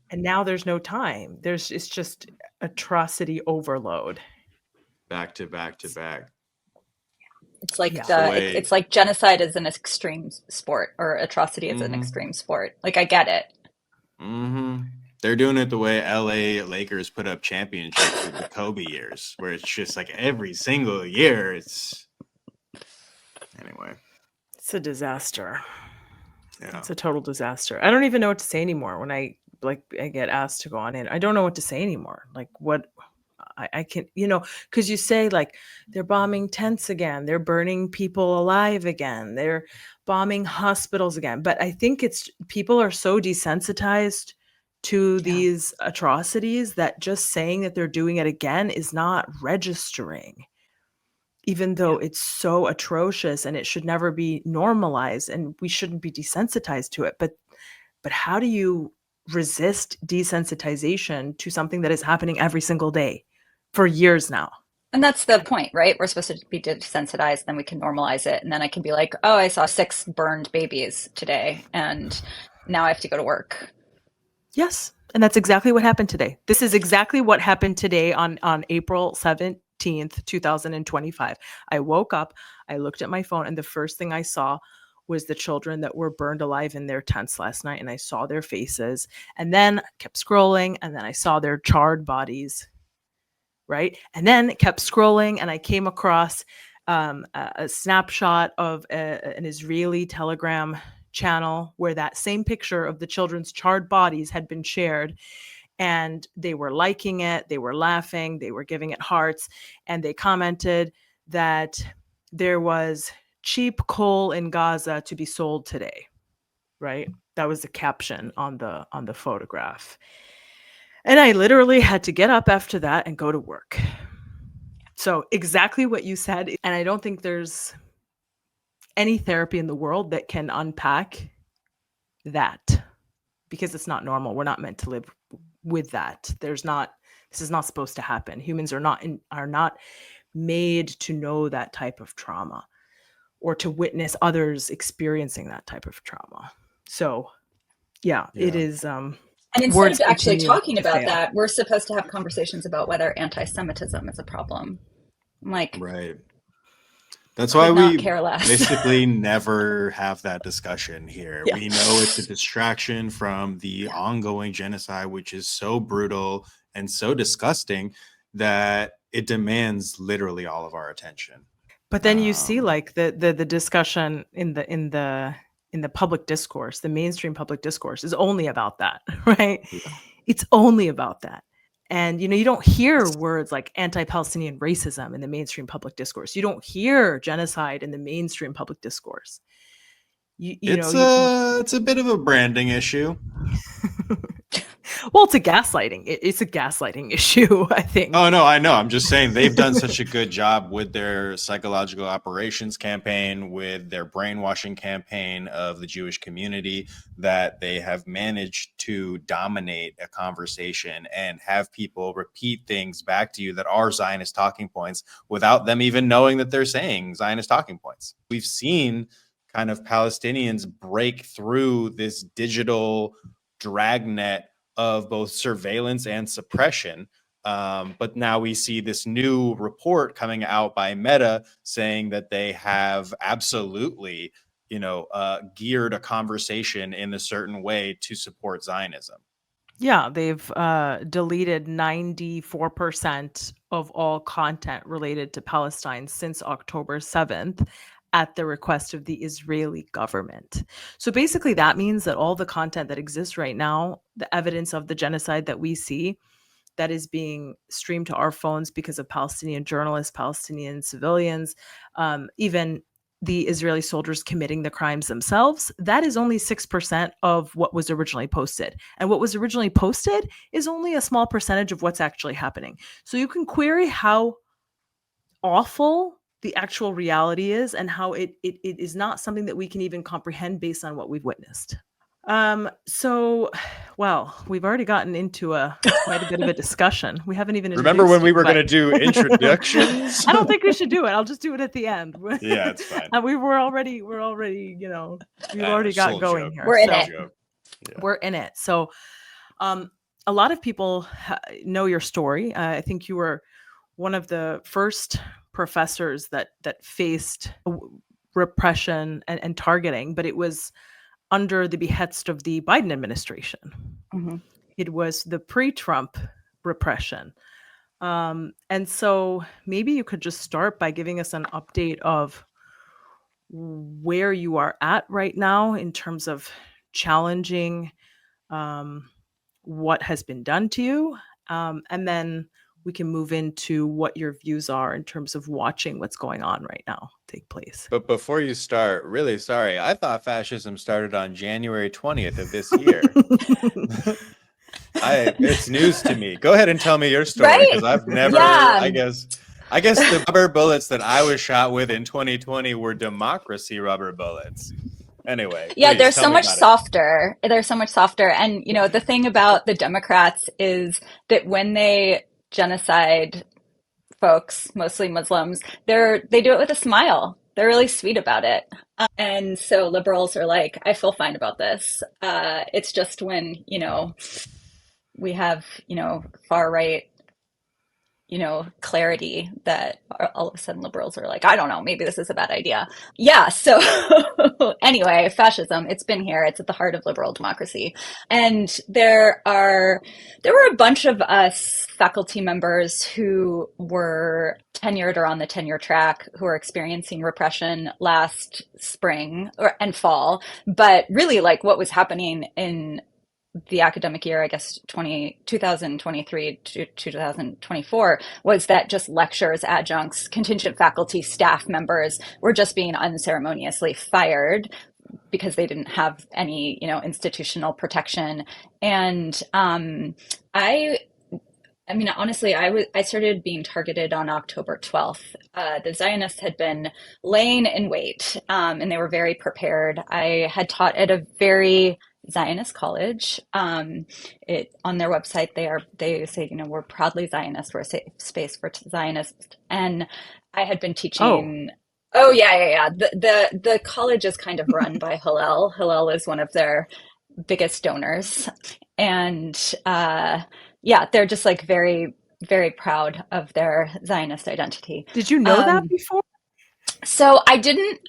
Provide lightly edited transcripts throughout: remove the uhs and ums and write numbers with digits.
And now there's no time. It's just atrocity overload. Back to back to back. It's like Yeah. It's the way. it's like genocide is an extreme sport, or atrocity is an Mm-hmm. extreme sport. Like, I get it. Mm-hmm. They're doing it the way LA Lakers put up championships with the Kobe years, where it's just like every single year. Anyway. It's a disaster. Yeah. It's a total disaster. I don't even know what to say anymore when I get asked to go on in. I don't know what to say anymore. Like, what I can, because you say, like, they're bombing tents again, they're burning people alive again, they're bombing hospitals again. But I think it's people are so desensitized to these atrocities that just saying that they're doing it again is not registering, even though it's so atrocious and it should never be normalized and we shouldn't be desensitized to it. But how do you resist desensitization to something that is happening every single day for years now? And that's the point, right? We're supposed to be desensitized, then we can normalize it. And then I can be like, oh, I saw 6 burned babies today, and now I have to go to work. Yes. And that's exactly what happened today. This is exactly what happened today on April 17th, 2025. I woke up, I looked at my phone, and the first thing I saw was the children that were burned alive in their tents last night. And I saw their faces. And then I kept scrolling, and then I saw their charred bodies. Right. And then it kept scrolling, and I came across a snapshot of an Israeli Telegram channel where that same picture of the children's charred bodies had been shared, and they were liking it, they were laughing, they were giving it hearts, and they commented that there was cheap coal in Gaza to be sold today. Right? That was the caption on the photograph. And I literally had to get up after that and go to work. So exactly what you said. And I don't think there's any therapy in the world that can unpack that, because it's not normal. We're not meant to live with that. This is not supposed to happen. Humans are not made to know that type of trauma or to witness others experiencing that type of trauma. So yeah. It is and instead of actually talking about that, we're supposed to have conversations about whether anti-Semitism is a problem. I'm like, right. That's why we care less. basically never have that discussion here. Yeah. We know it's a distraction from the ongoing genocide, which is so brutal and so disgusting that it demands literally all of our attention. But then you see, like, the discussion in the public discourse, the mainstream public discourse is only about that, right? Yeah. It's only about that. And, you don't hear words like anti-Palestinian racism in the mainstream public discourse. You don't hear genocide in the mainstream public discourse. It's a bit of a branding issue. Well, it's a gaslighting. It's a gaslighting issue, I think. Oh, no, I know. I'm just saying they've done such a good job with their psychological operations campaign, with their brainwashing campaign of the Jewish community, that they have managed to dominate a conversation and have people repeat things back to you that are Zionist talking points without them even knowing that they're saying Zionist talking points. We've seen kind of Palestinians break through this digital dragnet of both surveillance and suppression. But now we see this new report coming out by Meta saying that they have absolutely, geared a conversation in a certain way to support Zionism. Yeah, they've deleted 94% of all content related to Palestine since October 7th. At the request of the Israeli government. So basically that means that all the content that exists right now, the evidence of the genocide that we see, that is being streamed to our phones because of Palestinian journalists, Palestinian civilians, even the Israeli soldiers committing the crimes themselves, that is only 6% of what was originally posted. And what was originally posted is only a small percentage of what's actually happening. So you can query how awful the actual reality is and how it is not something that we can even comprehend based on what we've witnessed. So, well, we've already gotten into quite a bit of a discussion. We haven't even remember when we were going to do introductions. I don't think we should do it. I'll just do it at the end. Yeah, it's fine. And we've already got going here. We're in it. We're in it. So, a lot of people know your story. I think you were one of the first professors that faced repression and targeting, but it was under the behest of the Biden administration. Mm-hmm. It was the pre-Trump repression. And so maybe you could just start by giving us an update of where you are at right now in terms of challenging what has been done to you. And then we can move into what your views are in terms of watching what's going on right now take place. But before you start, really sorry, I thought fascism started on January 20th of this year. It's news to me. Go ahead and tell me your story, because Right? I've never, Yeah. I guess the rubber bullets that I was shot with in 2020 were democracy rubber bullets. Anyway, Yeah, please they're tell so me much about it. softer. They're so much softer. And, you know, the thing about the Democrats is that when they genocide folks, mostly Muslims, they do it with a smile. They're really sweet about it. And so liberals are like, I feel fine about this. It's just when, you know, we have, you know, far right, you know, clarity that all of a sudden liberals are like, I don't know, maybe this is a bad idea. Yeah. So anyway, fascism, it's been here. It's at the heart of liberal democracy. And there were a bunch of us faculty members who were tenured or on the tenure track who were experiencing repression last spring and fall. But really, like, what was happening in the academic year, I guess 2023 to 2024, was that just lecturers, adjuncts, contingent faculty, staff members were just being unceremoniously fired because they didn't have any, you know, institutional protection. And I mean, honestly, I started being targeted on October 12th. The Zionists had been laying in wait, and they were very prepared. I had taught at a very Zionist college. On their website, they say, you know, we're proudly Zionist. We're a safe space for Zionists. And I had been teaching. Oh yeah. The college is kind of run by Hillel. Hillel is one of their biggest donors, and yeah, they're just like very, very proud of their Zionist identity. Did you know that before? So I didn't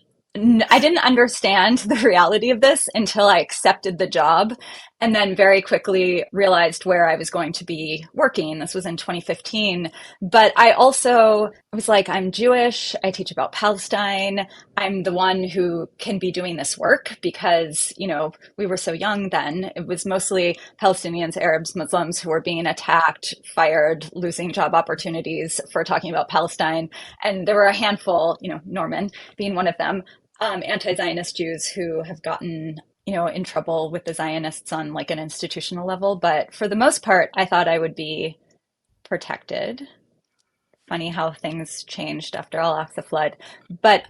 understand the reality of this until I accepted the job, and then very quickly realized where I was going to be working. This was in 2015. But I also was like, I'm Jewish. I teach about Palestine. I'm the one who can be doing this work because, you know, we were so young then. It was mostly Palestinians, Arabs, Muslims who were being attacked, fired, losing job opportunities for talking about Palestine. And there were a handful, you know, Norman being one of them, anti-Zionist Jews who have gotten, you know, in trouble with the Zionists on like an institutional level. But for the most part, I thought I would be protected. Funny how things changed after Al-Aqsa flood. But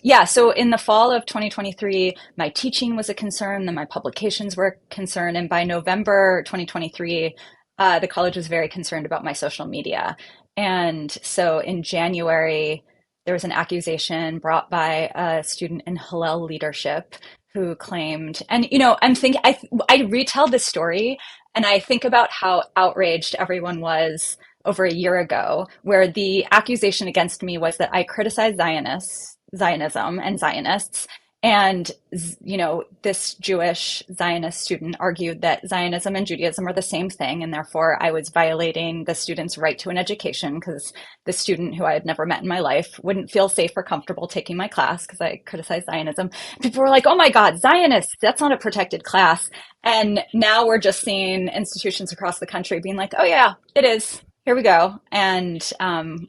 yeah, so in the fall of 2023, my teaching was a concern, then my publications were a concern. And by November 2023, the college was very concerned about my social media. And so in January, there was an accusation brought by a student in Hillel leadership who claimed, and you know, I retell this story and I think about how outraged everyone was over a year ago, where the accusation against me was that I criticized Zionism and Zionists. And, you know, this Jewish Zionist student argued that Zionism and Judaism are the same thing. And therefore, I was violating the student's right to an education because the student who I had never met in my life wouldn't feel safe or comfortable taking my class because I criticized Zionism. People were like, oh my God, Zionists, that's not a protected class. And now we're just seeing institutions across the country being like, oh yeah, it is. Here we go. And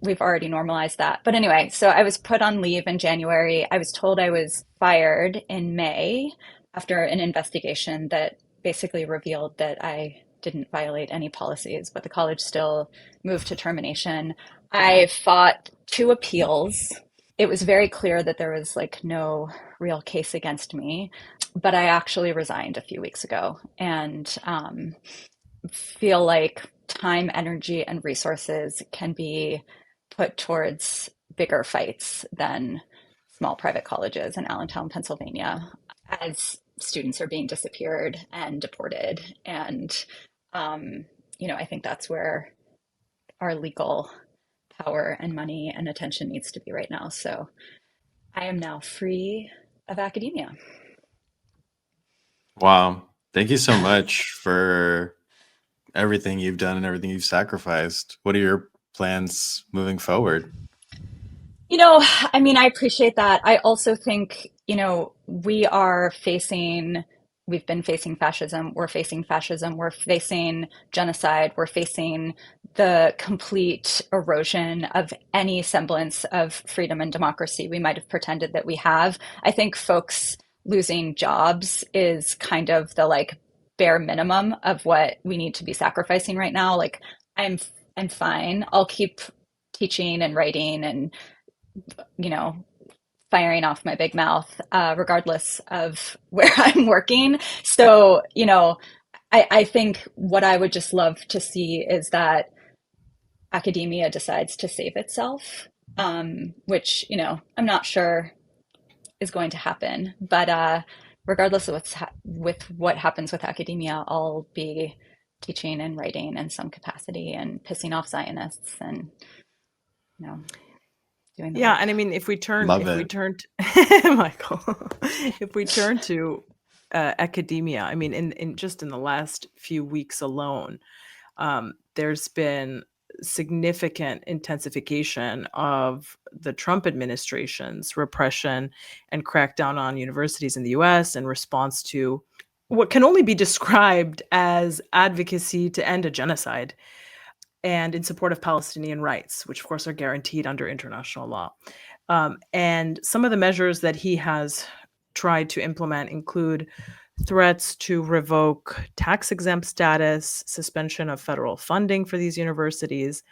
we've already normalized that. But anyway, so I was put on leave in January. I was told I was fired in May after an investigation that basically revealed that I didn't violate any policies, but the college still moved to termination. I fought 2 appeals. It was very clear that there was like no real case against me, but I actually resigned a few weeks ago and feel like time, energy, and resources can be put towards bigger fights than small private colleges in Allentown, Pennsylvania, as students are being disappeared and deported. And I think that's where our legal power and money and attention needs to be right now. So I am now free of academia. Wow. Thank you so much for everything you've done and everything you've sacrificed. What are your plans moving forward? I appreciate that. I also think, we've been facing fascism, we're facing genocide, we're facing the complete erosion of any semblance of freedom and democracy we might have pretended that we have. I think folks losing jobs is kind of the like bare minimum of what we need to be sacrificing right now. Like I'm I'm fine. I'll keep teaching and writing and you know, firing off my big mouth, regardless of where I'm working. So, I think what I would just love to see is that academia decides to save itself, which, I'm not sure is going to happen. But regardless of with what happens with academia, I'll be teaching and writing in some capacity and pissing off Zionists and, you know, doing the work. And I mean, if we turn Michael, if we turn to academia, I mean, in just in the last few weeks alone, there's been significant intensification of the Trump administration's repression and crackdown on universities in the US in response to what can only be described as advocacy to end a genocide and in support of Palestinian rights, which of course are guaranteed under international law. And some of the measures that he has tried to implement include threats to revoke tax-exempt status, suspension of federal funding for these universities,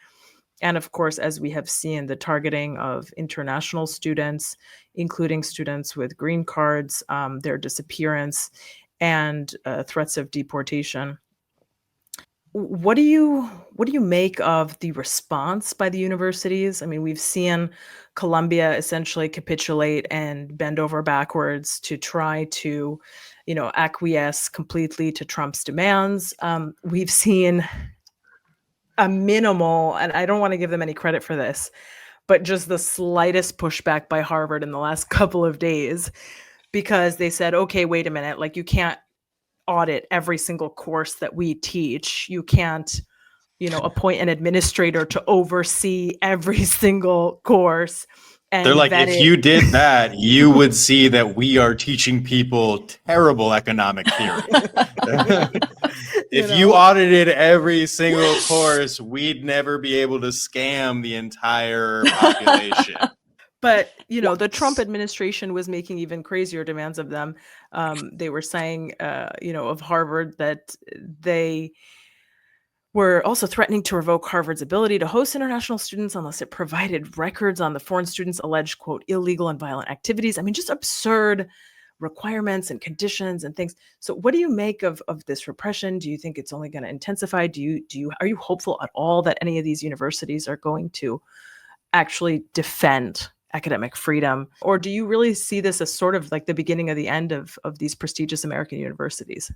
and of course, as we have seen, the targeting of international students, including students with green cards, their disappearance, and threats of deportation. What do you make of the response by the universities? I mean, we've seen Columbia essentially capitulate and bend over backwards to try to, acquiesce completely to Trump's demands. We've seen a minimal, and I don't want to give them any credit for this, but just the slightest pushback by Harvard in the last couple of days, because they said, okay, wait a minute, like you can't audit every single course that we teach. You can't, appoint an administrator to oversee every single course. And they're like, if you did that, you would see that we are teaching people terrible economic theory. If you audited every single course, we'd never be able to scam the entire population. But, the Trump administration was making even crazier demands of them. They were saying, of Harvard that they were also threatening to revoke Harvard's ability to host international students unless it provided records on the foreign students' alleged, quote, illegal and violent activities. I mean, just absurd requirements and conditions and things. So what do you make of this repression? Do you think it's only going to intensify? Are you hopeful at all that any of these universities are going to actually defend academic freedom? Or do you really see this as sort of like the beginning of the end of these prestigious American universities?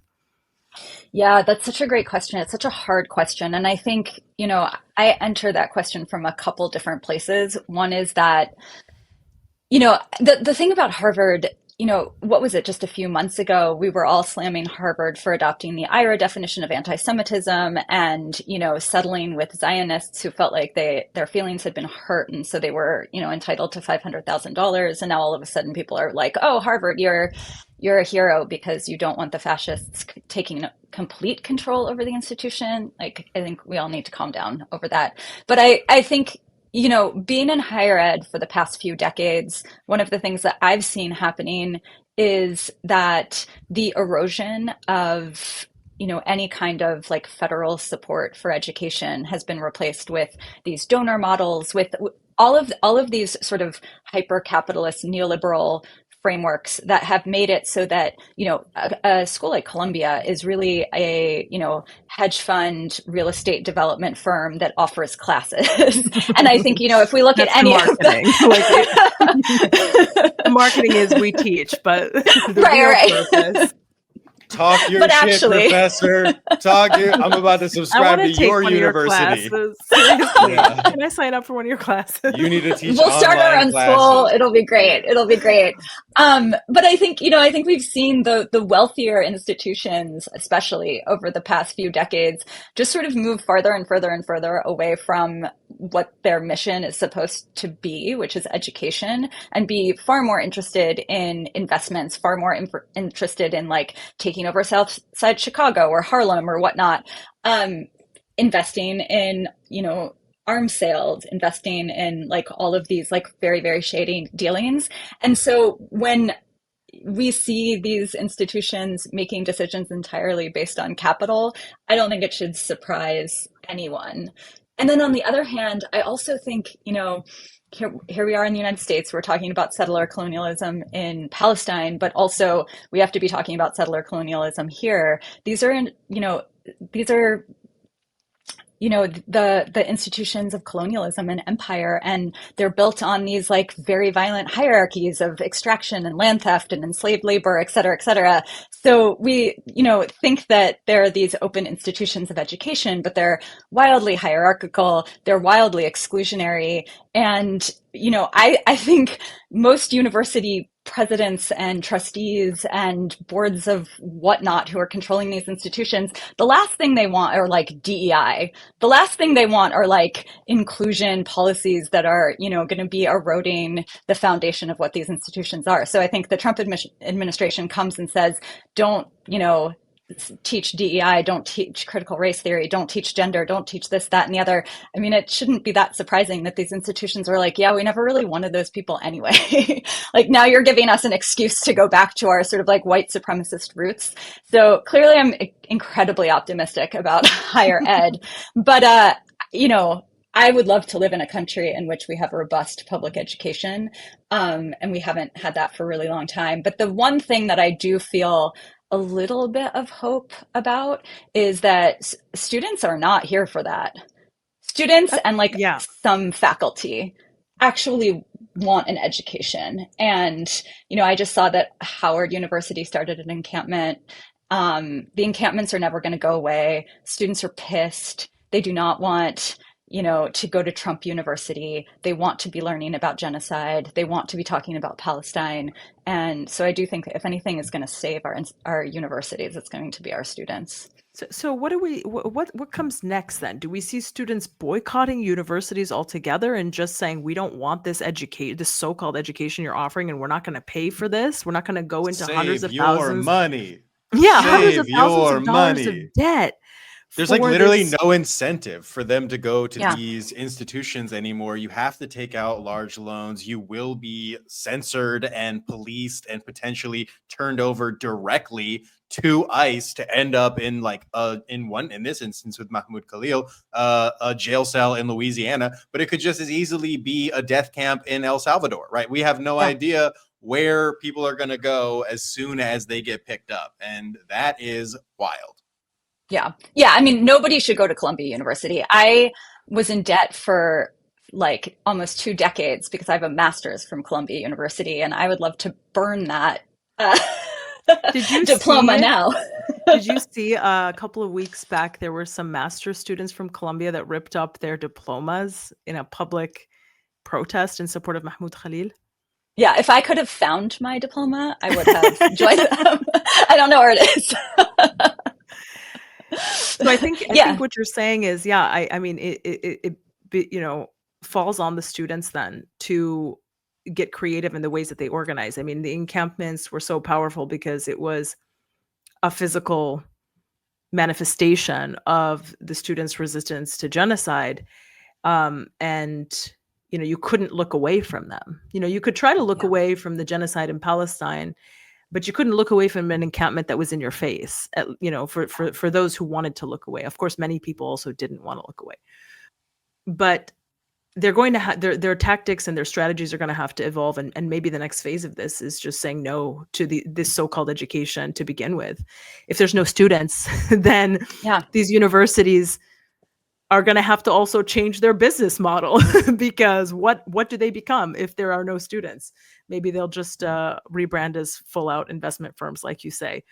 Yeah, that's such a great question. It's such a hard question. And I think, I enter that question from a couple different places. One is that, the thing about Harvard, what was it? Just a few months ago, we were all slamming Harvard for adopting the IRA definition of anti-Semitism and, settling with Zionists who felt like their feelings had been hurt. And so they were, entitled to $500,000. And now all of a sudden people are like, oh, Harvard, you're a hero because you don't want the fascists taking complete control over the institution. Like, I think we all need to calm down over that. But I think, being in higher ed for the past few decades, one of the things that I've seen happening is that the erosion of, any kind of like federal support for education has been replaced with these donor models, with all of these sort of hyper-capitalist neoliberal frameworks that have made it so that, a school like Columbia is really a, hedge fund real estate development firm that offers classes. And I think, if we look at any marketing, the marketing is we teach, but the real purpose. Talk your But shit, actually- professor. I'm about to I subscribe want to to take your one of your university. classes. Seriously, Yeah. can I sign up for one of your classes? You need to teach We'll start our online own classes. school. It'll be great. It'll be great. But I think, I think we've seen the wealthier institutions, especially over the past few decades, just sort of move farther and further and further away from what their mission is supposed to be, which is education, and be far more interested in investments, far more interested in like taking over South Side Chicago or Harlem or whatnot, investing in, arms sales, investing in like all of these like very, very shady dealings. And so when we see these institutions making decisions entirely based on capital, I don't think it should surprise anyone. And then on the other hand, I also think, here we are in the United States, we're talking about settler colonialism in Palestine, but also we have to be talking about settler colonialism here. These are the institutions of colonialism and empire, and they're built on these like very violent hierarchies of extraction and land theft and enslaved labor, et cetera, et cetera. So we, think that there are these open institutions of education, but they're wildly hierarchical, they're wildly exclusionary. And, I think most university presidents and trustees and boards of whatnot who are controlling these institutions, the last thing they want are like DEI. The last thing they want are like inclusion policies that are, going to be eroding the foundation of what these institutions are. So I think the Trump administration comes and says, don't, teach DEI, don't teach critical race theory, don't teach gender, don't teach this, that, and the other. I mean, it shouldn't be that surprising that these institutions are like, yeah, we never really wanted those people anyway. Like now you're giving us an excuse to go back to our sort of like white supremacist roots. So clearly I'm incredibly optimistic about higher ed, but, I would love to live in a country in which we have a robust public education. And we haven't had that for a really long time. But the one thing that I do feel a little bit of hope about is that students are not here for that. Students and like some faculty actually want an education. And, I just saw that Howard University started an encampment. The encampments are never going to go away. Students are pissed. They do not want to go to Trump University. They want to be learning about genocide. They want to be talking about Palestine. And so I do think that if anything is going to save our universities, it's going to be our students. So what comes next then? Do we see students boycotting universities altogether and just saying, we don't want this so-called education you're offering, and we're not going to pay for this? We're not going to go into hundreds of thousands. Money. Yeah, Save hundreds of thousands of dollars money. of debt. There's like literally no incentive for them to go to these institutions anymore. You have to take out large loans. You will be censored and policed and potentially turned over directly to ICE to end up in like in this instance with Mahmoud Khalil, a jail cell in Louisiana, but it could just as easily be a death camp in El Salvador, right? We have no idea where people are going to go as soon as they get picked up. And that is wild. Yeah. Yeah. I mean, nobody should go to Columbia University. I was in debt for like almost 2 decades because I have a master's from Columbia University, and I would love to burn that diploma now. Did you see a couple of weeks back, there were some master's students from Columbia that ripped up their diplomas in a public protest in support of Mahmoud Khalil? Yeah. If I could have found my diploma, I would have joined them. I don't know where it is. So I think what you're saying is, I mean, it falls on the students then to get creative in the ways that they organize. I mean, the encampments were so powerful because it was a physical manifestation of the students' resistance to genocide. And, you couldn't look away from them. You could try to look away from the genocide in Palestine, but you couldn't look away from an encampment that was in your face, for those who wanted to look away. Of course, many people also didn't want to look away. But they're going to have their tactics and their strategies are going to have to evolve. And maybe the next phase of this is just saying no to this so-called education to begin with. If there's no students, then these universities are going to have to also change their business model because what do they become if there are no students? Maybe they'll just rebrand as full out investment firms, like you say.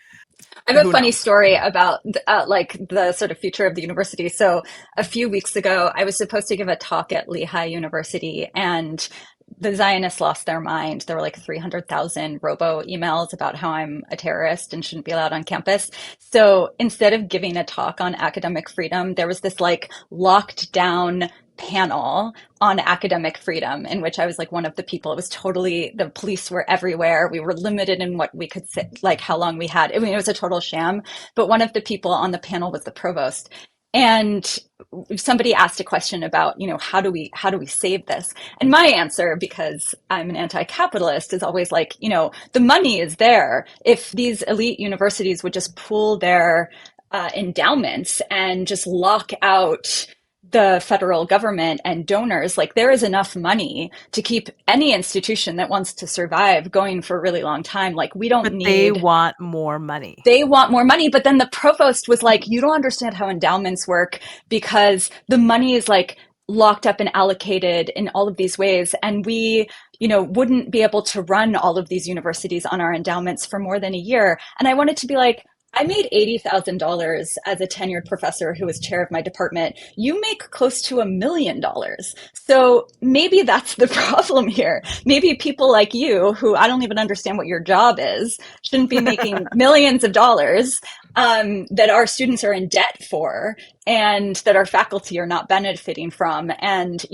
I have a Who funny knows? story about like the sort of future of the university. So a few weeks ago, I was supposed to give a talk at Lehigh University, and the Zionists lost their mind. There were like 300,000 robo emails about how I'm a terrorist and shouldn't be allowed on campus. So instead of giving a talk on academic freedom, there was this like locked down panel on academic freedom in which I was like one of the people. It was totally, the police were everywhere. We were limited in what we could say, like how long we had. I mean, it was a total sham. But one of the people on the panel was the provost. And somebody asked a question about, how do we save this? And my answer, because I'm an anti-capitalist, is always like, the money is there. If these elite universities would just pool their endowments and just lock out the federal government and donors, like there is enough money to keep any institution that wants to survive going for a really long time. Like we don't But they need, want more money. they want more money. But then the provost was like, you don't understand how endowments work because the money is like locked up and allocated in all of these ways. And we, wouldn't be able to run all of these universities on our endowments for more than a year. And I wanted to be like, I made $80,000 as a tenured professor who was chair of my department. You make close to $1 million. So maybe that's the problem here. Maybe people like you, who I don't even understand what your job is, shouldn't be making millions of dollars that our students are in debt for and that our faculty are not benefiting from. And,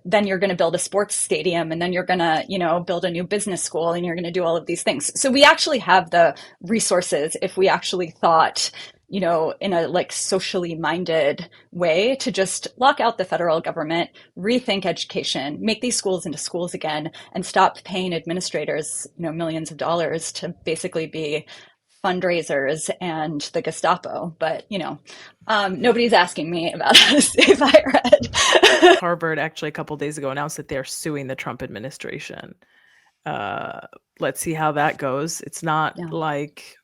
then you're going to build a sports stadium and then you're going to, build a new business school and you're going to do all of these things. So we actually have the resources if we actually thought, in a like socially minded way to just lock out the federal government, rethink education, make these schools into schools again, and stop paying administrators, millions of dollars to basically be fundraisers and the Gestapo. But, nobody's asking me about how to save IRED. Harvard actually a couple days ago announced that they're suing the Trump administration. Let's see how that goes. It's not like,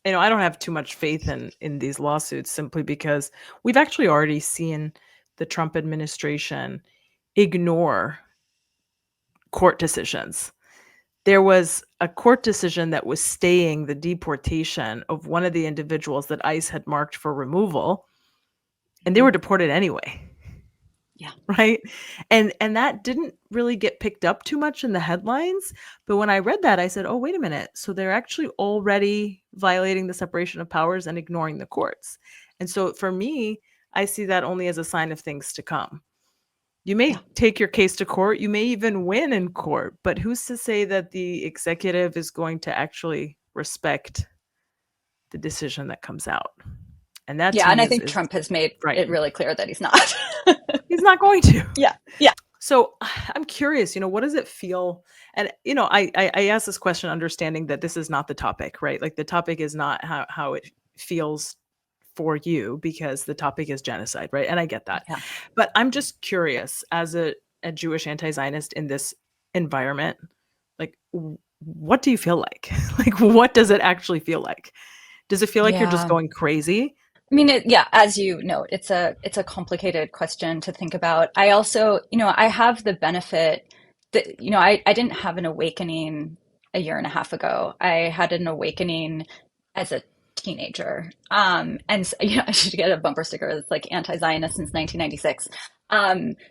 I don't have too much faith in these lawsuits simply because we've actually already seen the Trump administration ignore court decisions. There was a court decision that was staying the deportation of one of the individuals that ICE had marked for removal, and they were deported anyway. Yeah. Right. And that didn't really get picked up too much in the headlines. But when I read that, I said, oh, wait a minute. So they're actually already violating the separation of powers and ignoring the courts. And so for me, I see that only as a sign of things to come. You may take your case to court. You may even win in court. But who's to say that the executive is going to actually respect the decision that comes out? And that and I think Trump has made it really clear that he's not. He's not going to. Yeah. So I'm curious, what does it feel? And, I ask this question understanding that this is not the topic, right? Like the topic is not how it feels for you because the topic is genocide, right? And I get that. Yeah. But I'm just curious as a Jewish anti-Zionist in this environment, like what do you feel like? Like what does it actually feel like? Does it feel like you're just going crazy? I mean, as you note, it's a complicated question to think about. I also, I have the benefit that, I didn't have an awakening a year and a half ago. I had an awakening as a teenager. And I should get a bumper sticker that's like anti-Zionist since 1996.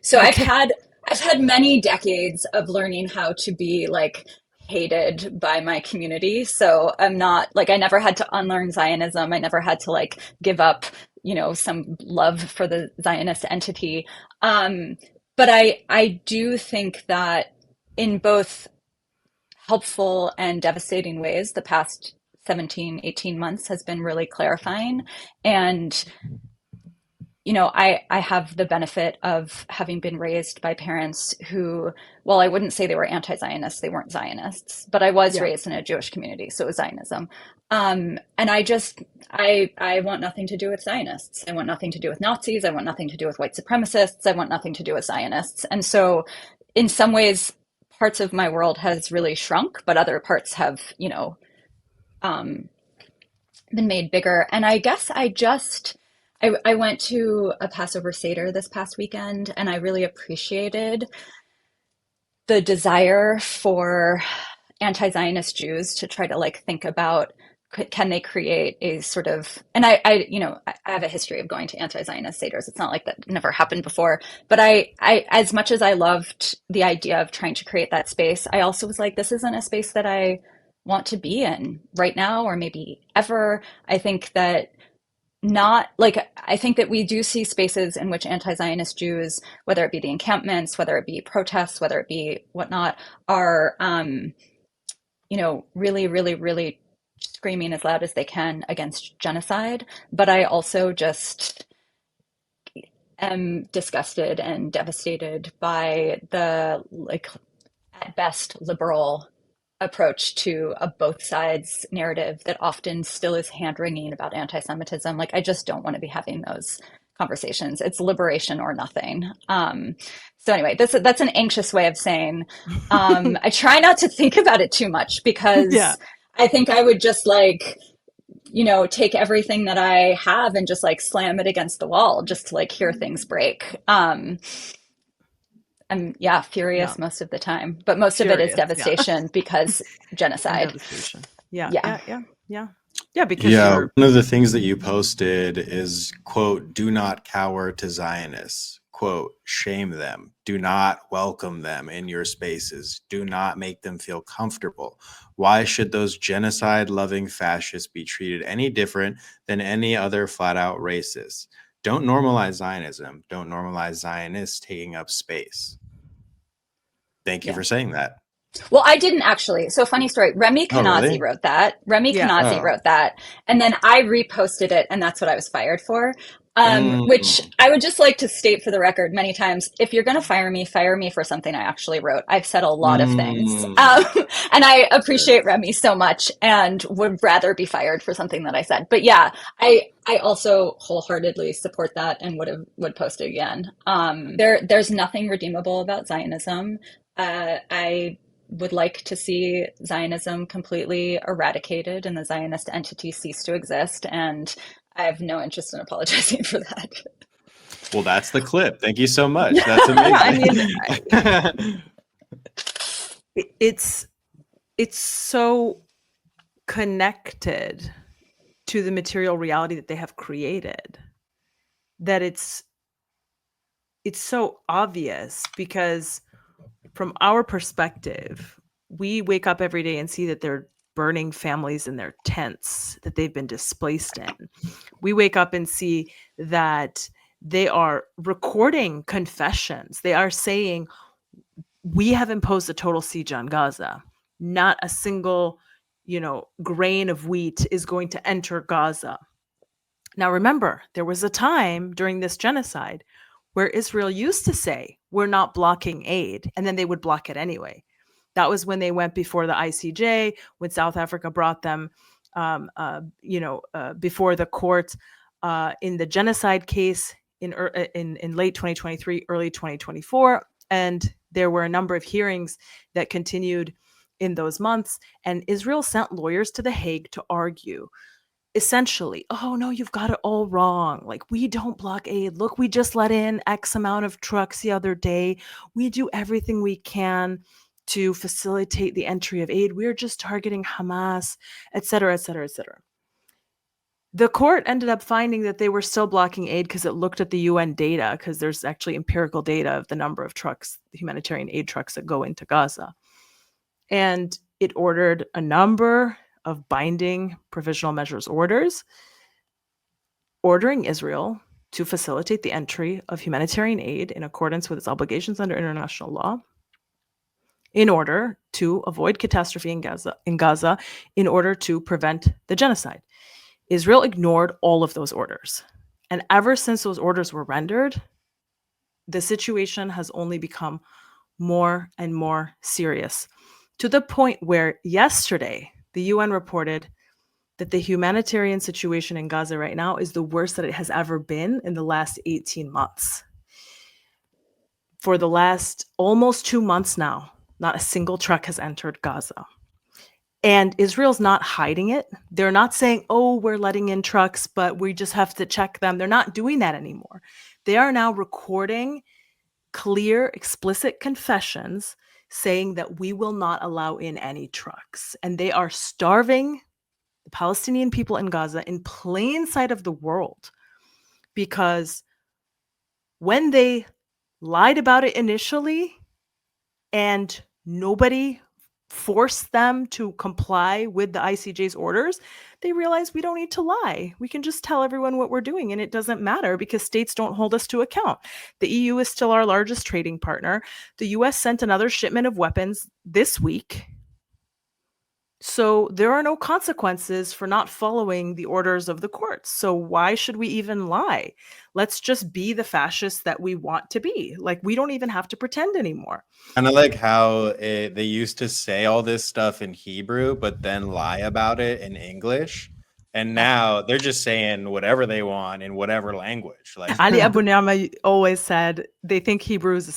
So I've had many decades of learning how to be like hated by my community. So I'm not like, I never had to unlearn Zionism. I never had to like give up, some love for the Zionist entity. But I do think that in both helpful and devastating ways, the past 17, 18 months has been really clarifying. And I have the benefit of having been raised by parents who, well, I wouldn't say they were anti-Zionists, they weren't Zionists, but I was raised in a Jewish community, so it was Zionism. And I want nothing to do with Zionists. I want nothing to do with Nazis. I want nothing to do with white supremacists. I want nothing to do with Zionists. And so in some ways, parts of my world has really shrunk, but other parts have, been made bigger. And I guess I went to a Passover Seder this past weekend, and I really appreciated the desire for anti-Zionist Jews to try to like think about can they create a sort of, and I have a history of going to anti-Zionist seders. It's not like that never happened before, but I as much as I loved the idea of trying to create that space, I also was like, this isn't a space that I want to be in right now or maybe ever. I think that not like I think that we do see spaces in which anti-Zionist Jews, whether it be the encampments, whether it be protests, whether it be whatnot, are really, really, really screaming as loud as they can against genocide. But I also just am disgusted and devastated by the like at best liberal approach to a both sides narrative that often still is hand wringing about anti-Semitism. Like I just don't want to be having those conversations. It's liberation or nothing. So anyway, that's an anxious way of saying I try not to think about it too much because Yeah. I think I would just like take everything that I have and just like slam it against the wall just to like hear things break. I'm furious Yeah. most of the time, but most of it is Furious, yeah. devastation because And genocide. devastation. Yeah. Yeah. Yeah, because Yeah, you're one of the things that you posted is, quote, do not cower to Zionists, quote, shame them, do not welcome them in your spaces, do not make them feel comfortable. Why should those genocide-loving fascists be treated any different than any other flat-out racist? Don't normalize Zionism. Don't normalize Zionists taking up space. Thank you Yeah. for saying that. Well, I didn't actually. So funny story. Remy Oh, Kanazi really? wrote that. Remy Yeah. Kanazi Oh. wrote that. And then I reposted it, and that's what I was fired for. Mm. Which I would just like to state for the record many times, if you're going to fire me for something I actually wrote. I've said a lot of things. And I appreciate Remy so much and would rather be fired for something that I said. But yeah, I also wholeheartedly support that and would post it again. There's nothing redeemable about Zionism. I would like to see Zionism completely eradicated and the Zionist entity cease to exist. And I have no interest in apologizing for that. Well, that's the clip. Thank you so much. That's amazing. I mean, it's so connected to the material reality that they have created that it's so obvious because from our perspective, we wake up every day and see that they're burning families in their tents that they've been displaced in. We wake up and see that they are recording confessions. They are saying, we have imposed a total siege on Gaza. Not a single, grain of wheat is going to enter Gaza. Now, remember, there was a time during this genocide where Israel used to say, we're not blocking aid, and then they would block it anyway. That was when they went before the ICJ, when South Africa brought them, before the court in the genocide case in late 2023, early 2024. And there were a number of hearings that continued in those months. And Israel sent lawyers to The Hague to argue essentially, oh no, you've got it all wrong. Like, we don't block aid. Look, we just let in X amount of trucks the other day. We do everything we can to facilitate the entry of aid. We're just targeting Hamas, et cetera, et cetera, et cetera. The court ended up finding that they were still blocking aid because it looked at the UN data, because there's actually empirical data of the number of trucks, humanitarian aid trucks that go into Gaza. And it ordered a number of binding provisional measures orders, ordering Israel to facilitate the entry of humanitarian aid in accordance with its obligations under international law, in order to avoid catastrophe in Gaza, in order to prevent the genocide. Israel ignored all of those orders. And ever since those orders were rendered, the situation has only become more and more serious, to the point where yesterday, the UN reported that the humanitarian situation in Gaza right now is the worst that it has ever been in the last 18 months. For the last almost 2 months now, not a single truck has entered Gaza. And Israel's not hiding it. They're not saying, oh, we're letting in trucks, but we just have to check them. They're not doing that anymore. They are now recording clear, explicit confessions saying that we will not allow in any trucks. And they are starving the Palestinian people in Gaza in plain sight of the world, because when they lied about it initially and nobody forced them to comply with the ICJ's orders, they realized we don't need to lie. We can just tell everyone what we're doing, and it doesn't matter because states don't hold us to account. The EU is still our largest trading partner. The US sent another shipment of weapons this week. So there are no consequences for not following the orders of the courts. So why should we even lie? Let's just be the fascists that we want to be. Like, we don't even have to pretend anymore. Kind of like how they used to say all this stuff in Hebrew, but then lie about it in English. And now they're just saying whatever they want in whatever language. Like Ali Abu Ni'ma always said they think Hebrew is a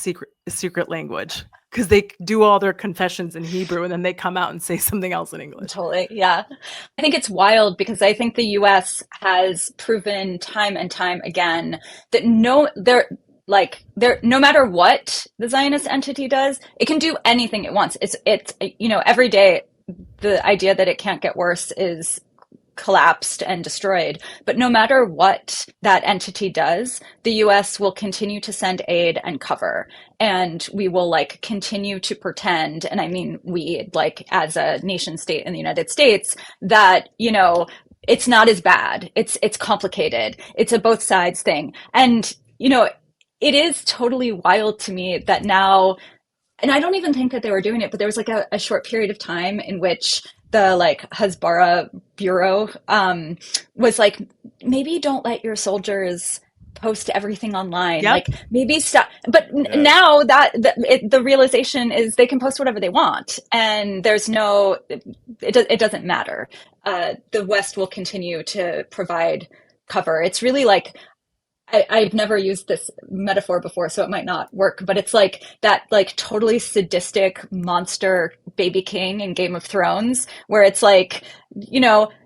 secret language because they do all their confessions in Hebrew and then they come out and say something else in English. Totally. Yeah. I think it's wild because I think the US has proven time and time again that no matter what the Zionist entity does, it can do anything it wants. It's every day the idea that it can't get worse is collapsed and destroyed. But no matter what that entity does, the US will continue to send aid and cover. And we will continue to pretend, and I mean we, as a nation state in the United States, that, it's not as bad. It's complicated. It's a both sides thing. And, it is totally wild to me that now, and I don't even think that they were doing it, but there was a short period of time in which the Hasbara Bureau was maybe don't let your soldiers post everything online. Yep. Maybe stop. But now that the realization is they can post whatever they want, and there's no, it doesn't matter. The West will continue to provide cover. It's really I've never used this metaphor before, so it might not work, but it's that totally sadistic monster baby king in Game of Thrones, where it's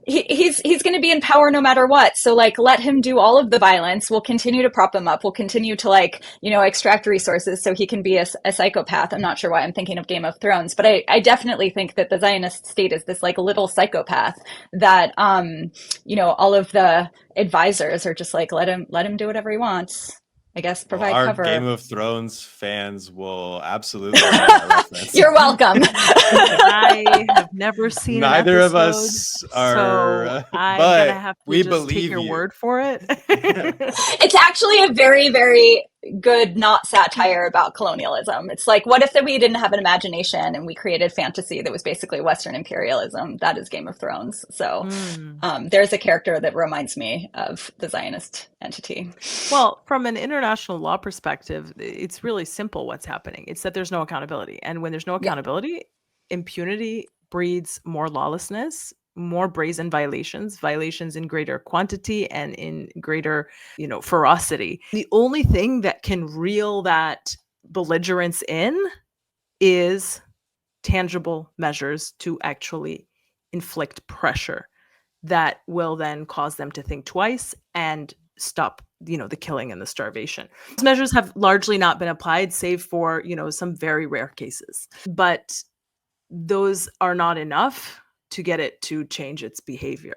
he's going to be in power no matter what. So let him do all of the violence. We'll continue to prop him up. We'll continue to extract resources so he can be a psychopath. I'm not sure why I'm thinking of Game of Thrones, but I definitely think that the Zionist state is this little psychopath that, all of the advisors are just let him do whatever he wants. I guess provide our cover. Game of Thrones fans will absolutely get that reference. You're welcome. I have never seen Neither an of episode, us are, so I'm but gonna have to we just believe take your you. word for it. It's actually a very, very good not satire about colonialism. It's what if we didn't have an imagination and we created fantasy that was basically Western imperialism? That is Game of Thrones. So there's a character that reminds me of the Zionist entity. Well, from an international law perspective, it's really simple what's happening. It's that there's no accountability. And when there's no accountability, impunity breeds more lawlessness, more brazen violations in greater quantity and in greater, ferocity. The only thing that can reel that belligerence in is tangible measures to actually inflict pressure that will then cause them to think twice and stop, the killing and the starvation. These measures have largely not been applied, save for, some very rare cases. But those are not enough to get it to change its behavior.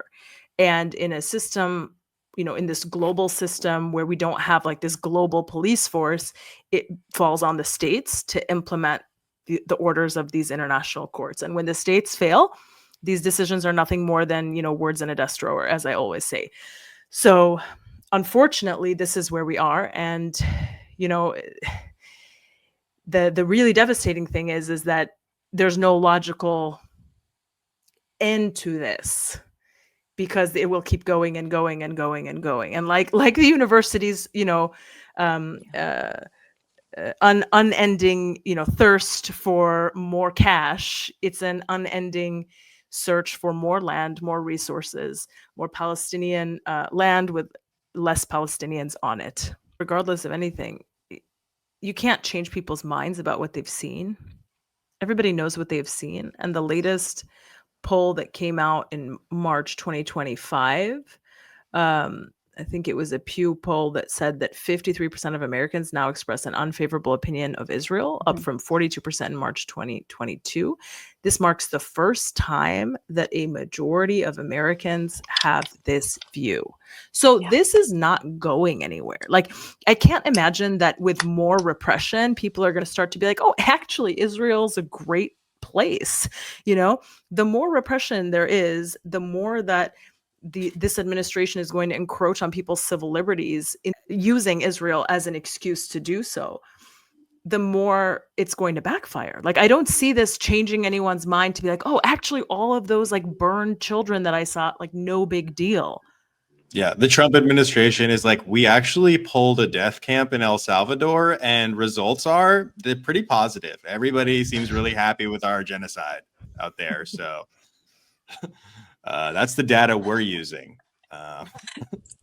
And in a system, in this global system where we don't have this global police force, it falls on the states to implement the orders of these international courts. And when the states fail, these decisions are nothing more than, words in a desk drawer, as I always say. So unfortunately, this is where we are. And, the really devastating thing is that there's no logical end to this, because it will keep going and going and going and going. And like the universities, unending, thirst for more cash. It's an unending search for more land, more resources, more Palestinian land with less Palestinians on it. Regardless of anything, you can't change people's minds about what they've seen. Everybody knows what they've seen. And the latest poll that came out in March 2025. I think it was a Pew poll that said that 53% of Americans now express an unfavorable opinion of Israel, up from 42% in March 2022. This marks the first time that a majority of Americans have this view. So this is not going anywhere. Like, I can't imagine that with more repression, people are going to start to be like, oh, actually, Israel's a great place. You know, the more repression there is, the more that this administration is going to encroach on people's civil liberties in using Israel as an excuse to do so, the more it's going to backfire. Like, I don't see this changing anyone's mind to be like, oh, actually, all of those like burned children that I saw, like, no big deal. Yeah, the Trump administration is like, we actually pulled a death camp in El Salvador, and results are they're pretty positive. Everybody seems really happy with our genocide out there. So that's the data we're using.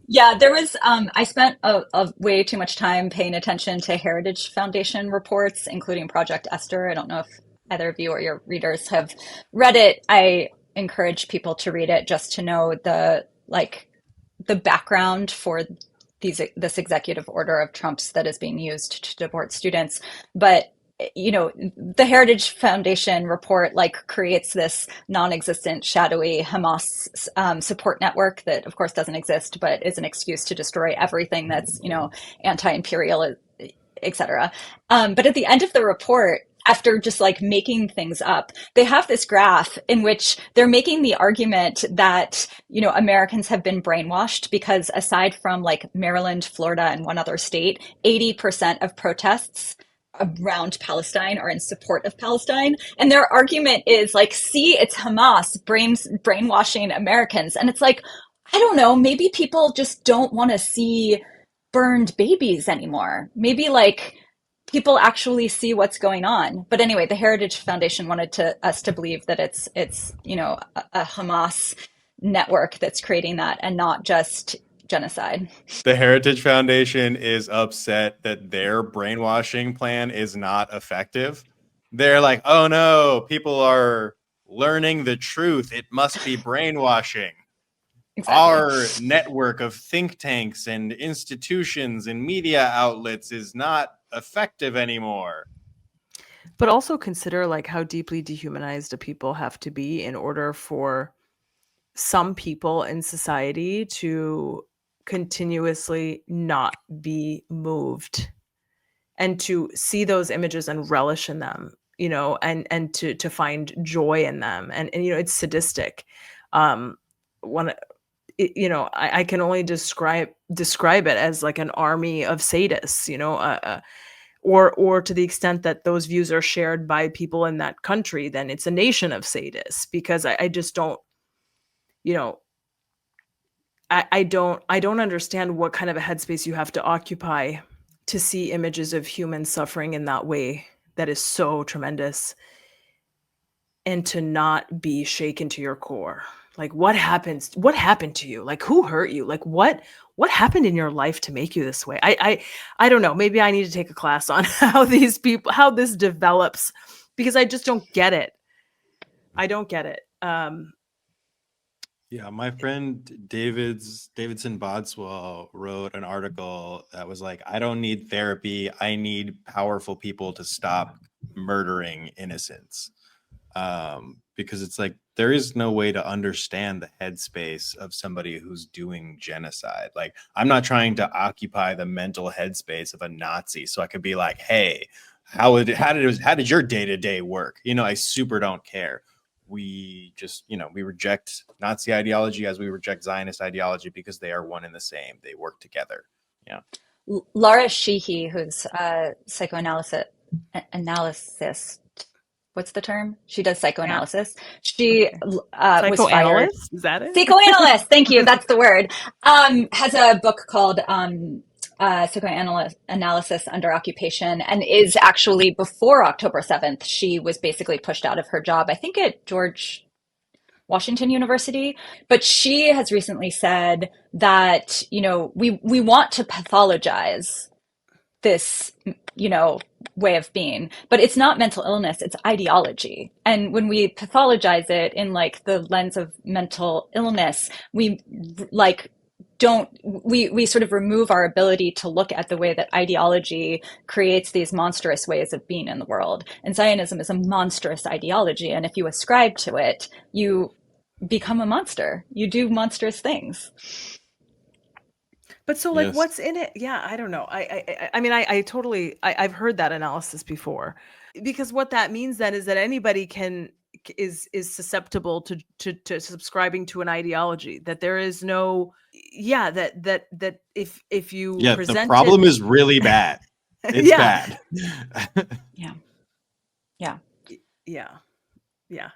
Yeah, there was, I spent a way too much time paying attention to Heritage Foundation reports, including Project Esther. I don't know if either of you or your readers have read it. I encourage people to read it just to know the background for this executive order of Trump's that is being used to deport students. But the Heritage Foundation report creates this non-existent, shadowy Hamas support network that, of course, doesn't exist, but is an excuse to destroy everything that's anti-imperial, etc. But at the end of the report, after just making things up, they have this graph in which they're making the argument that, Americans have been brainwashed because aside from Maryland, Florida, and one other state, 80% of protests around Palestine are in support of Palestine. And their argument is see, it's Hamas brainwashing Americans. And it's I don't know, maybe people just don't want to see burned babies anymore. Maybe people actually see what's going on. But anyway, the Heritage Foundation wanted us to believe that it's a Hamas network that's creating that and not just genocide. The Heritage Foundation is upset that their brainwashing plan is not effective. They're like, oh no, people are learning the truth. It must be brainwashing. Exactly. Our network of think tanks and institutions and media outlets is not effective anymore. But also consider how deeply dehumanized a people have to be in order for some people in society to continuously not be moved and to see those images and relish in them, and to find joy in them. And it's sadistic. I can only describe it as an army of sadists, or to the extent that those views are shared by people in that country, then it's a nation of sadists, because I just don't, I don't understand what kind of a headspace you have to occupy to see images of human suffering in that way that is so tremendous and to not be shaken to your core. What happened to you? Who hurt you? What happened in your life to make you this way? I don't know. Maybe I need to take a class on how this develops, because I just don't get it. I don't get it. Yeah, my friend Davidson Bodswell wrote an article that was I don't need therapy. I need powerful people to stop murdering innocents. Because it's there is no way to understand the headspace of somebody who's doing genocide. I'm not trying to occupy the mental headspace of a Nazi so I could be hey, how did your day-to-day work? I super don't care. We just, we reject Nazi ideology as we reject Zionist ideology because they are one and the same. They work together. Yeah. Lara Sheehy, who's a analyst. What's the term? She does psychoanalysis. She was fired. Is that it? Psychoanalyst. Thank you. That's the word. Has a book called Psychoanalysis Under Occupation, and is actually, before October 7th, she was basically pushed out of her job, I think at George Washington University. But she has recently said that, we want to pathologize this, way of being, but it's not mental illness, it's ideology. And when we pathologize it in like the lens of mental illness, we like don't we sort of remove our ability to look at the way that ideology creates these monstrous ways of being in the world. And Zionism is a monstrous ideology, and if you ascribe to it, you become a monster. You do monstrous things. But so like Yes. what's in it? Yeah, I don't know. I mean I totally I've heard that analysis before. Because what that means then is that anybody is susceptible to subscribing to an ideology, that there is no, yeah, that if you Yeah, the present problem it, is really bad. It's yeah, bad. Yeah. Yeah. yeah, yeah.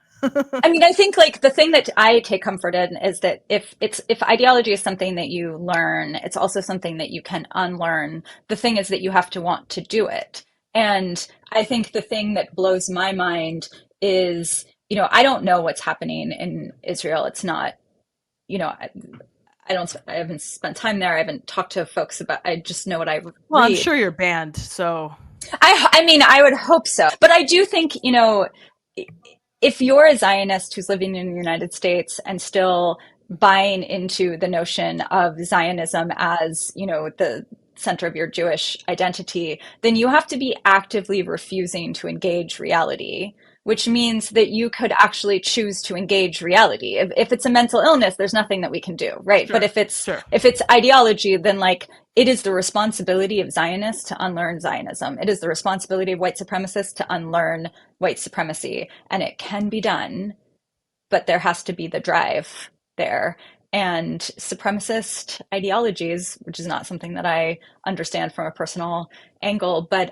I mean, I think like the thing that I take comfort in is that if ideology is something that you learn, it's also something that you can unlearn. The thing is that you have to want to do it. And I think the thing that blows my mind is, I don't know what's happening in Israel. It's not, you know, I haven't spent time there. I haven't talked to folks about, I just know what I Well, I'm read. sure you're banned, so I mean, I would hope so. But I do think, if you're a Zionist who's living in the United States and still buying into the notion of Zionism as, the center of your Jewish identity, then you have to be actively refusing to engage reality, which means that you could actually choose to engage reality. If it's a mental illness, there's nothing that we can do, right? But sure. if it's ideology, then like it is the responsibility of Zionists to unlearn Zionism. It is the responsibility of white supremacists to unlearn white supremacy. And it can be done, but there has to be the drive there. And supremacist ideologies, which is not something that I understand from a personal angle, but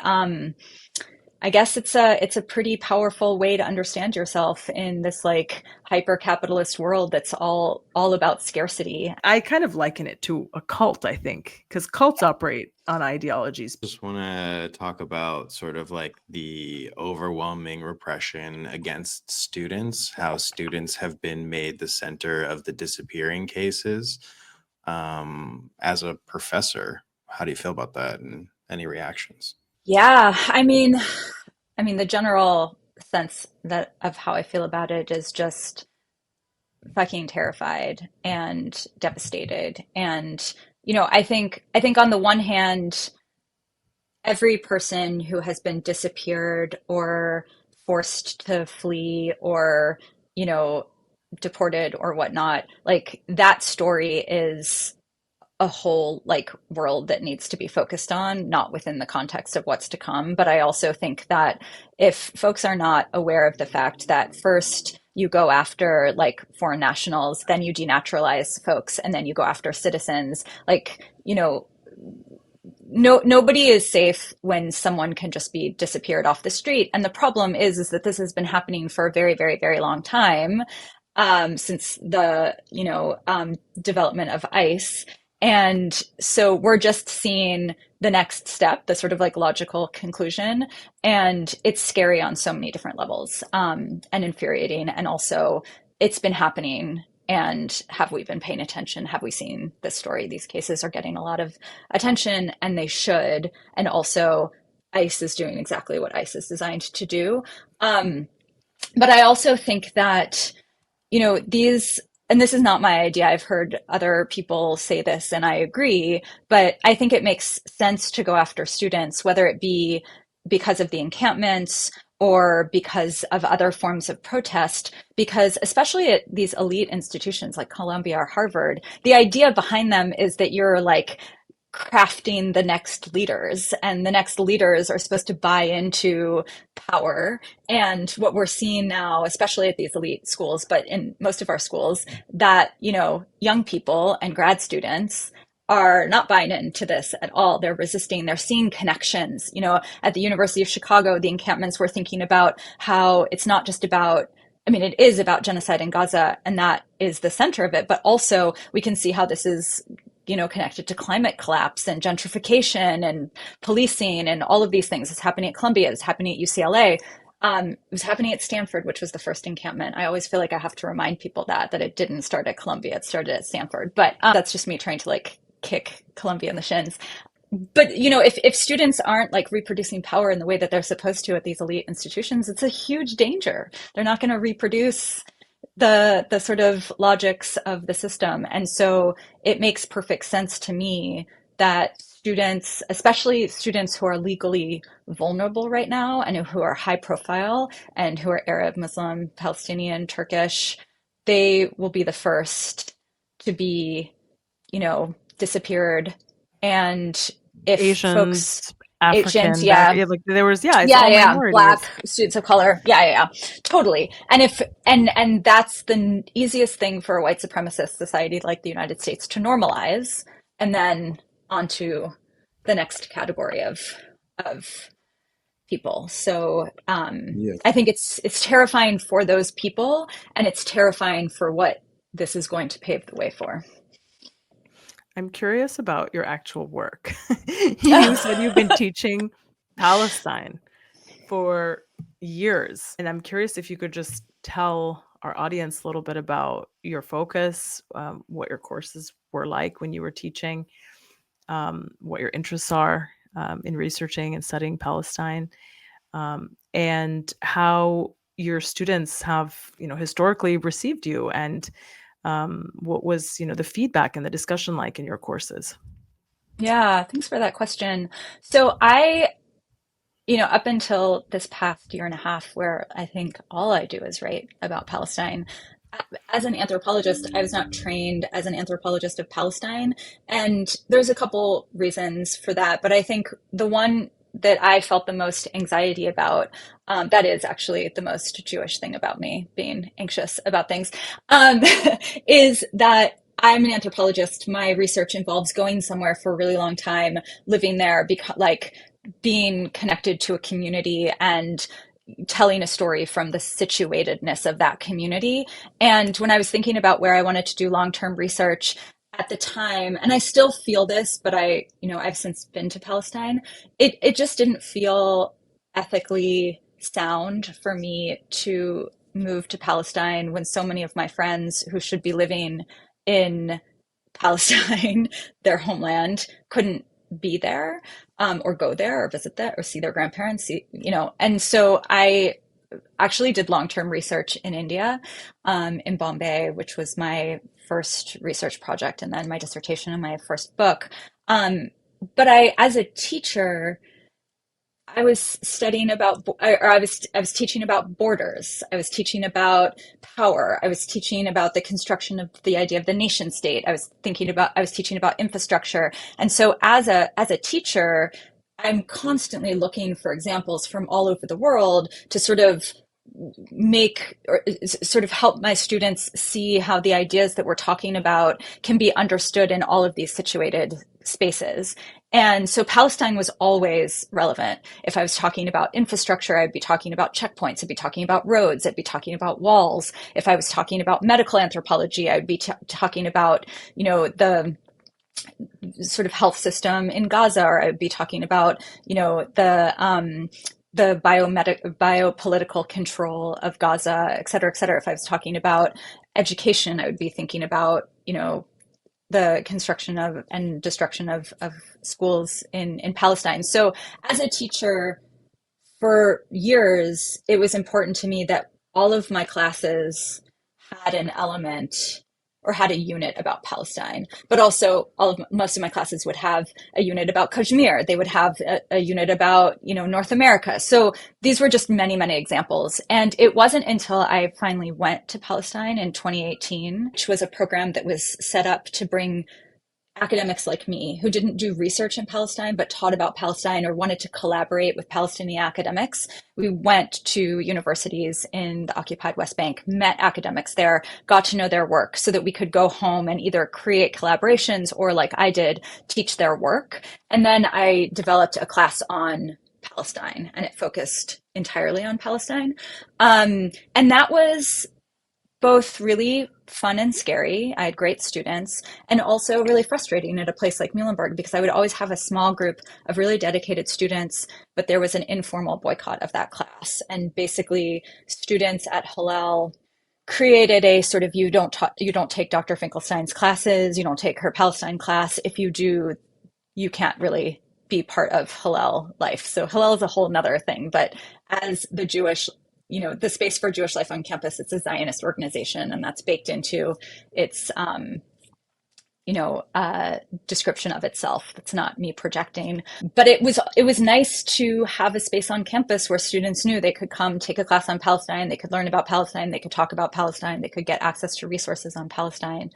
I guess it's a pretty powerful way to understand yourself in this like hyper capitalist world that's all about scarcity. I kind of liken it to a cult, I think, because cults operate on ideologies. Just want to talk about sort of like the overwhelming repression against students, how students have been made the center of the disappearing cases. As a professor, how do you feel about that, and any reactions? Yeah, I mean, the general sense that of how I feel about it is just fucking terrified and devastated. And, I think on the one hand, every person who has been disappeared or forced to flee or, deported or whatnot, like that story is a whole like world that needs to be focused on, not within the context of what's to come. But I also think that if folks are not aware of the fact that first you go after like foreign nationals, then you denaturalize folks, and then you go after citizens, like, nobody is safe when someone can just be disappeared off the street. And the problem is that this has been happening for a very, very, very long time, since the, development of ICE. And so we're just seeing the next step, the sort of like logical conclusion. And it's scary on so many different levels, and infuriating. And also it's been happening. And have we been paying attention? Have we seen this story? These cases are getting a lot of attention, and they should. And also ICE is doing exactly what ICE is designed to do. But I also think that, and this is not my idea, I've heard other people say this and I agree, but I think it makes sense to go after students, whether it be because of the encampments or because of other forms of protest, because especially at these elite institutions like Columbia or Harvard, the idea behind them is that you're like crafting the next leaders, and the next leaders are supposed to buy into power. And what we're seeing now, especially at these elite schools, but in most of our schools, that, young people and grad students are not buying into this at all. They're resisting. They're seeing connections. At the University of Chicago, the encampments were thinking about how it's not just about, it is about genocide in Gaza, and that is the center of it. But also we can see how this is, connected to climate collapse and gentrification and policing and all of these things. It's happening at Columbia. It's happening at UCLA. It was happening at Stanford, which was the first encampment. I always feel like I have to remind people that it didn't start at Columbia. It started at Stanford. But that's just me trying to like kick Columbia in the shins. but if students aren't like reproducing power in the way that they're supposed to at these elite institutions, it's a huge danger. They're not going to reproduce the sort of logics of the system. And so it makes perfect sense to me that students, especially students who are legally vulnerable right now and who are high profile and who are Arab, Muslim, Palestinian, Turkish, they will be the first to be, disappeared. And if folks, Asians, Asians, African, yeah, like there was, yeah, it's yeah, all yeah, Black minorities. students of color. Yeah, totally. And if and that's the easiest thing for a white supremacist society like the United States to normalize, and then onto the next category of people. So Yes. I think it's terrifying for those people, and it's terrifying for what this is going to pave the way for. I'm curious about your actual work. You said you've been teaching Palestine for years, and I'm curious if you could just tell our audience a little bit about your focus, what your courses were like when you were teaching, what your interests are in researching and studying Palestine, and how your students have, historically received you, and what was, the feedback and the discussion like in your courses? Yeah, thanks for that question. So up until this past year and a half, where I think all I do is write about Palestine. As an anthropologist, I was not trained as an anthropologist of Palestine. And there's a couple reasons for that. But I think the one that I felt the most anxiety about, that is actually the most Jewish thing about me, being anxious about things, is that I'm an anthropologist. My research involves going somewhere for a really long time, living there, because like being connected to a community and telling a story from the situatedness of that community. And when I was thinking about where I wanted to do long-term research at the time, and I still feel this, but I've since been to Palestine, it just didn't feel ethically sound for me to move to Palestine when so many of my friends who should be living in Palestine, their homeland, couldn't be there, or go there or visit that or see their grandparents, And so I actually did long-term research in India, in Bombay, which was my first research project, and then my dissertation and my first book. But as a teacher, I was studying about, or I was teaching about borders. I was teaching about power. I was teaching about the construction of the idea of the nation state. I was teaching about infrastructure. And so as a teacher, I'm constantly looking for examples from all over the world to sort of make or sort of help my students see how the ideas that we're talking about can be understood in all of these situated spaces. And so Palestine was always relevant. If I was talking about infrastructure, I'd be talking about checkpoints, I'd be talking about roads, I'd be talking about walls. If I was talking about medical anthropology, I would be talking about, the sort of health system in Gaza, or I would be talking about, the biopolitical control of Gaza, et cetera, et cetera. If I was talking about education, I would be thinking about, the construction of and destruction of schools in Palestine. So as a teacher for years, it was important to me that all of my classes had an element or had a unit about Palestine, but also most of my classes would have a unit about Kashmir. They would have a unit about, North America. So these were just many, many examples. And it wasn't until I finally went to Palestine in 2018, which was a program that was set up to bring academics like me who didn't do research in Palestine, but taught about Palestine or wanted to collaborate with Palestinian academics. We went to universities in the occupied West Bank, met academics there, got to know their work so that we could go home and either create collaborations or, like I did, teach their work. And then I developed a class on Palestine, and it focused entirely on Palestine. And that was both really fun and scary. I had great students, and also really frustrating at a place like Muhlenberg, because I would always have a small group of really dedicated students, but there was an informal boycott of that class. And basically students at Hillel created a sort of, you don't take Dr. Finkelstein's classes, you don't take her Palestine class. If you do, you can't really be part of Hillel life. So Hillel is a whole nother thing, but as the Jewish, the Space for Jewish Life on Campus, it's a Zionist organization, and that's baked into its description of itself. That's not me projecting, but it was nice to have a space on campus where students knew they could come take a class on Palestine, they could learn about Palestine, they could talk about Palestine, they could get access to resources on Palestine.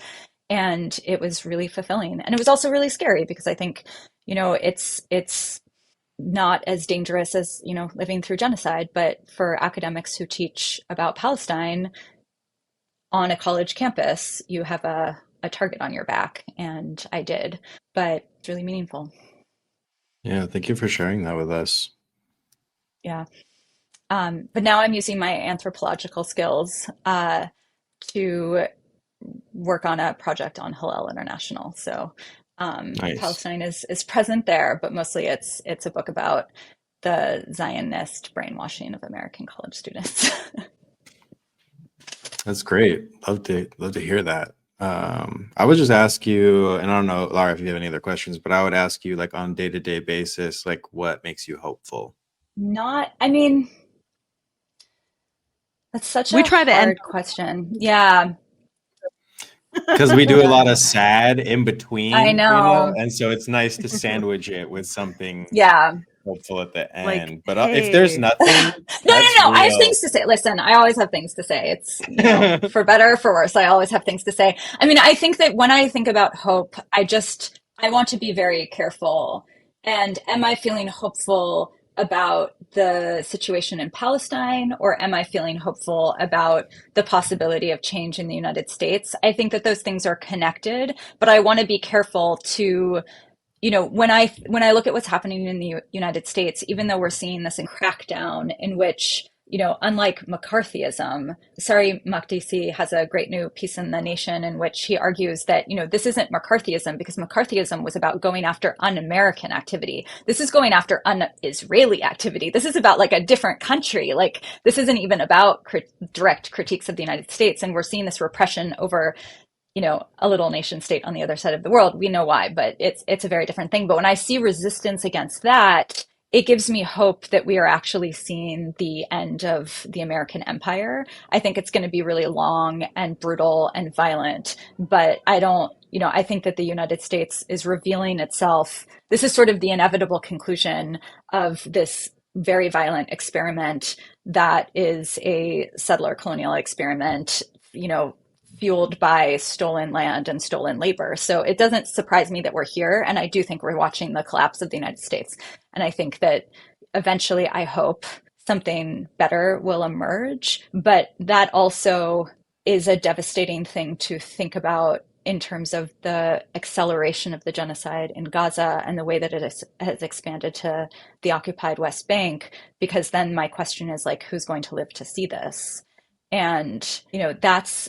And it was really fulfilling. And it was also really scary because I think, it's not as dangerous as, living through genocide, but for academics who teach about Palestine on a college campus, you have a target on your back, and I did, but it's really meaningful. Yeah, thank you for sharing that with us. Yeah. But now I'm using my anthropological skills to work on a project on Hillel International. So Nice. Palestine is present there, but mostly it's a book about the Zionist brainwashing of American college students. That's great. Love to hear that. I would just ask you, and I don't know, Lara, if you have any other questions, but I would ask you, like, on day-to-day basis, like, what makes you hopeful? That's such We a try to end hard question. Yeah, Because we do a lot of sad in between, I know. and so it's nice to sandwich it with something Yeah. hopeful at the like, end. But if there's hey, nothing, No, that's I have real. things to say. Listen, I always have things to say. It's, for better or for worse, I always have things to say. I think that when I think about hope, I want to be very careful. And am I feeling hopeful about the situation in Palestine, or am I feeling hopeful about the possibility of change in the United States? I think that those things are connected, but I want to be careful to when I look at what's happening in the United States, even though we're seeing this in crackdown in which, unlike McCarthyism, Sari Makdisi has a great new piece in The Nation in which he argues that, this isn't McCarthyism because McCarthyism was about going after un-American activity. This is going after un-Israeli activity. This is about like a different country. Like this isn't even about direct critiques of the United States. And we're seeing this repression over a little nation state on the other side of the world. We know why, but it's a very different thing. But when I see resistance against that, it gives me hope that we are actually seeing the end of the American empire. I think it's going to be really long and brutal and violent, but I think that the United States is revealing itself. This is sort of the inevitable conclusion of this very violent experiment that is a settler colonial experiment, fueled by stolen land and stolen labor. So it doesn't surprise me that we're here. And I do think we're watching the collapse of the United States. And I think that eventually, I hope something better will emerge. But that also is a devastating thing to think about in terms of the acceleration of the genocide in Gaza and the way that it has expanded to the occupied West Bank. Because then my question is like, who's going to live to see this? And, that's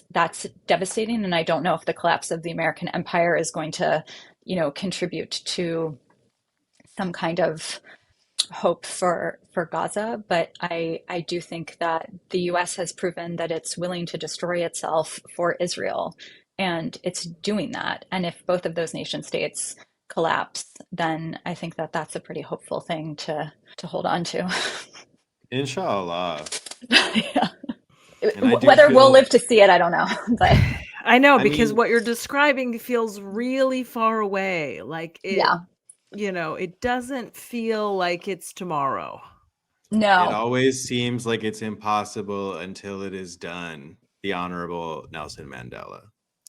devastating. And I don't know if the collapse of the American empire is going to, contribute to some kind of hope for Gaza. But I do think that the US has proven that it's willing to destroy itself for Israel. And it's doing that. And if both of those nation states collapse, then I think that that's a pretty hopeful thing to hold on to. Inshallah. Yeah. And Whether we'll live to see it, I don't know. But I know, because what you're describing feels really far away. Like it, yeah, it doesn't feel like it's tomorrow. No. It always seems like it's impossible until it is done. The Honorable Nelson Mandela.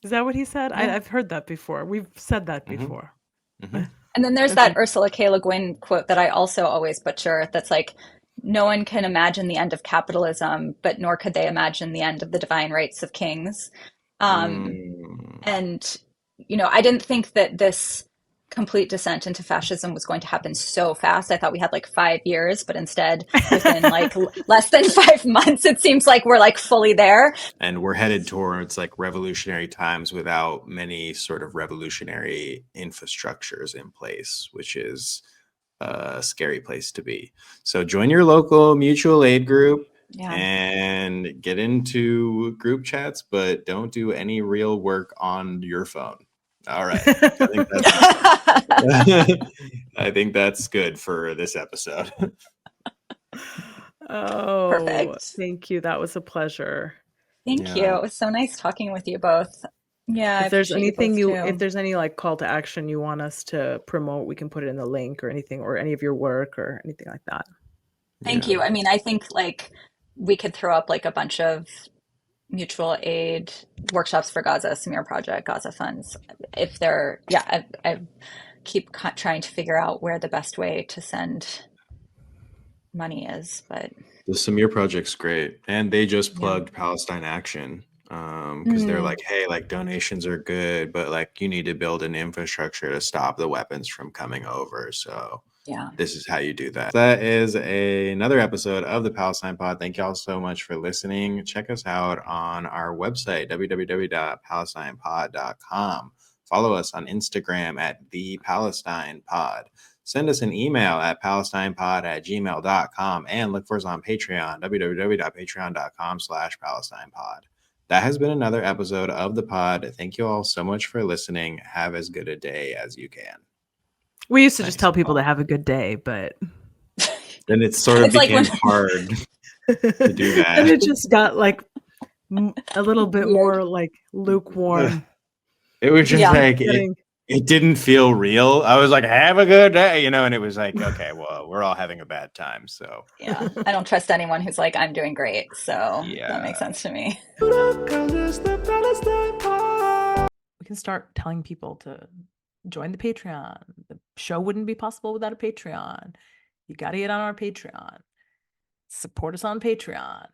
Is that what he said? Yeah. I've heard that before. We've said that before. Mm-hmm. And then there's that Ursula K. Le Guin quote that I also always butcher. That's like, no one can imagine the end of capitalism, but nor could they imagine the end of the divine rights of kings. And, I didn't think that this complete descent into fascism was going to happen so fast. I thought we had like 5 years, but instead within like less than 5 months, it seems like we're like fully there. And we're headed towards like revolutionary times without many sort of revolutionary infrastructures in place, which is a scary place to be. So join your local mutual aid group and get into group chats, but don't do any real work on your phone. All right. I think that's good for this episode. Oh, Perfect. thank you. That was a pleasure. Thank Yeah. you. It was so nice talking with you both. Yeah, I If there's appreciate anything you both if too. there's any like call to action you want us to promote, we can put it in the link or anything, or any of your work or anything like that. Thank Yeah. you. I mean, I think like we could throw up like a bunch of mutual aid workshops for Gaza, Samir Project, Gaza funds. If they're, yeah, I keep trying to figure out where the best way to send money is, but The Samir Project's great. And they just Yeah. plugged Palestine Action. Because they're like, hey, like donations are good, but like you need to build an infrastructure to stop the weapons from coming over. So yeah. this is how you do that. That is another episode of the Palestine Pod. Thank y'all so much for listening. Check us out on our website, www.palestinepod.com. Follow us on Instagram at the Palestine Pod. Send us an email at palestinepod@gmail.com and look for us on Patreon, www.patreon.com/palestinepod. That has been another episode of the pod. Thank you all so much for listening. Have as good a day as you can. We used to just Thanks. tell people to have a good day, but Then it sort of It's like became when- hard to do that. and it just got like a little bit Weird. more like lukewarm. It was just Yeah. like it didn't feel real. I was like, have a good day, and it was like, okay, well, we're all having a bad time. So Yeah. I don't trust anyone who's like, I'm doing great. So Yeah. that makes sense to me. We can start telling people to join the Patreon. The show wouldn't be possible without a Patreon. You got to get on our Patreon. Support us on Patreon.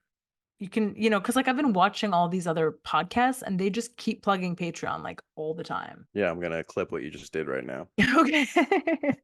You can, because like I've been watching all these other podcasts and they just keep plugging Patreon like all the time. yeah, I'm gonna clip what you just did right now. Okay.